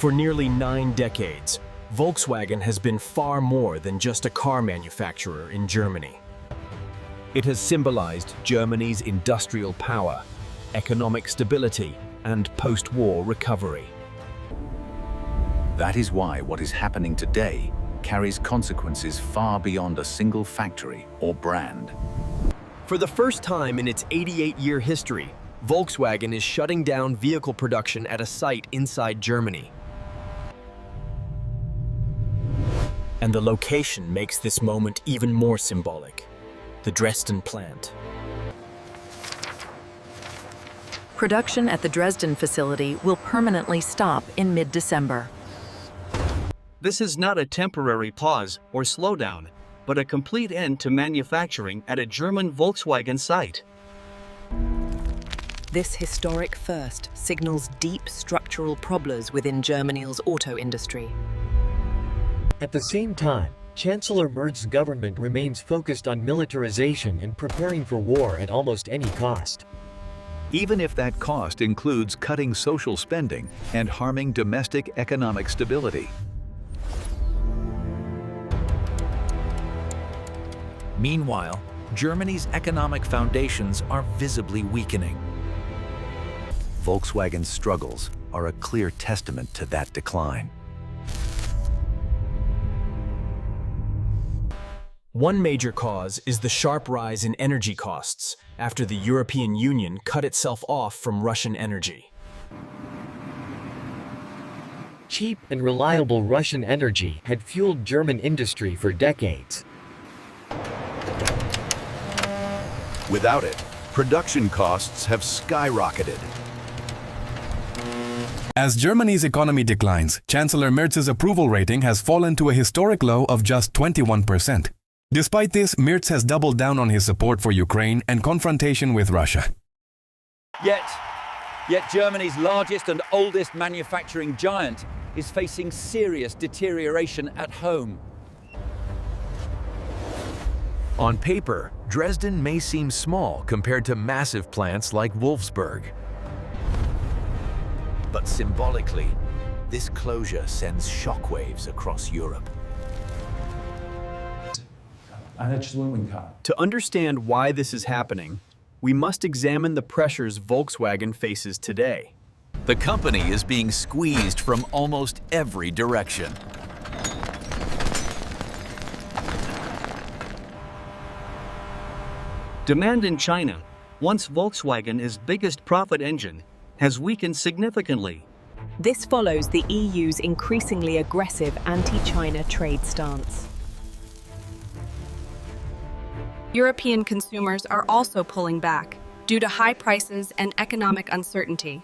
For nearly 9 decades, Volkswagen has been far more than just a car manufacturer in Germany. It has symbolized Germany's industrial power, economic stability, and post-war recovery. That is why what is happening today carries consequences far beyond a single factory or brand. For the first time in its 88-year history, Volkswagen is shutting down vehicle production at a site inside Germany. And the location makes this moment even more symbolic: the Dresden plant. Production at the Dresden facility will permanently stop in mid-December. This is not a temporary pause or slowdown, but a complete end to manufacturing at a German Volkswagen site. This historic first signals deep structural problems within Germany's auto industry. At the same time, Chancellor Merz's government remains focused on militarization and preparing for war at almost any cost. Even if that cost includes cutting social spending and harming domestic economic stability. Meanwhile, Germany's economic foundations are visibly weakening. Volkswagen's struggles are a clear testament to that decline. One major cause is the sharp rise in energy costs after the European Union cut itself off from Russian energy. Cheap and reliable Russian energy had fueled German industry for decades. Without it, production costs have skyrocketed. As Germany's economy declines, Chancellor Merz's approval rating has fallen to a historic low of just 21%. Despite this, Merz has doubled down on his support for Ukraine and confrontation with Russia. Yet Germany's largest and oldest manufacturing giant is facing serious deterioration at home. On paper, Dresden may seem small compared to massive plants like Wolfsburg. But symbolically, this closure sends shockwaves across Europe. To understand why this is happening, we must examine the pressures Volkswagen faces today. The company is being squeezed from almost every direction. Demand in China, once Volkswagen's biggest profit engine, has weakened significantly. This follows the EU's increasingly aggressive anti-China trade stance. European consumers are also pulling back due to high prices and economic uncertainty.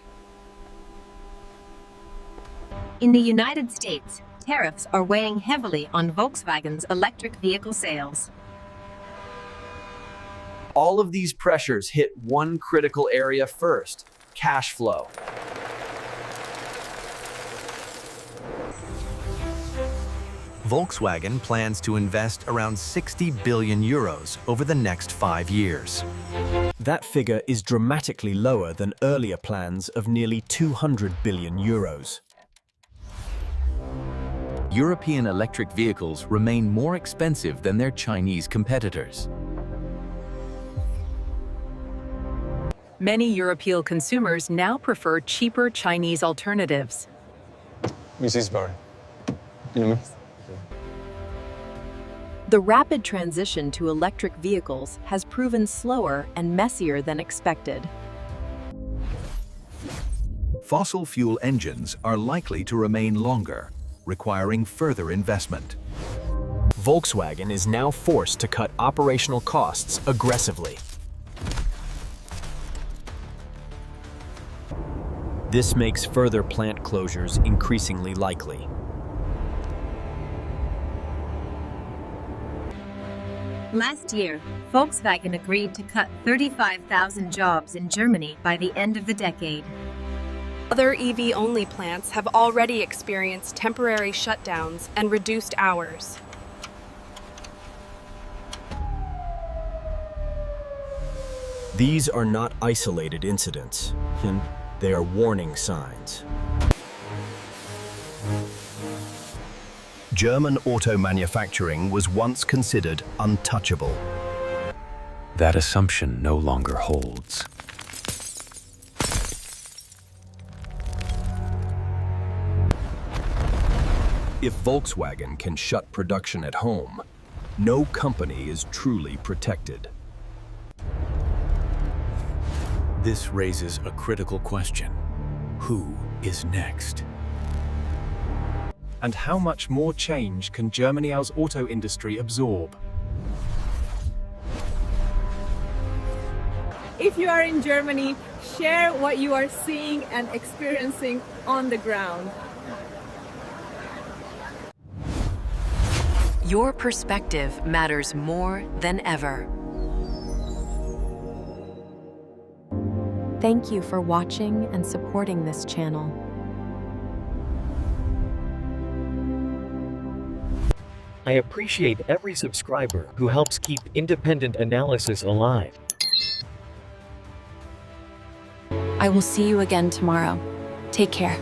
In the United States, tariffs are weighing heavily on Volkswagen's electric vehicle sales. All of these pressures hit one critical area first: cash flow. Volkswagen plans to invest around 60 billion euros over the next 5 years. That figure is dramatically lower than earlier plans of nearly 200 billion euros. European electric vehicles remain more expensive than their Chinese competitors. Many European consumers now prefer cheaper Chinese alternatives. The rapid transition to electric vehicles has proven slower and messier than expected. Fossil fuel engines are likely to remain longer, requiring further investment. Volkswagen is now forced to cut operational costs aggressively. This makes further plant closures increasingly likely. Last year, Volkswagen agreed to cut 35,000 jobs in Germany by the end of the decade. Other EV-only plants have already experienced temporary shutdowns and reduced hours. These are not isolated incidents, and they are warning signs. German auto manufacturing was once considered untouchable. That assumption no longer holds. If Volkswagen can shut production at home, no company is truly protected. This raises a critical question. Who is next? And how much more change can Germany's auto industry absorb? If you are in Germany, share what you are seeing and experiencing on the ground. Your perspective matters more than ever. Thank you for watching and supporting this channel. I appreciate every subscriber who helps keep independent analysis alive. I will see you again tomorrow. Take care.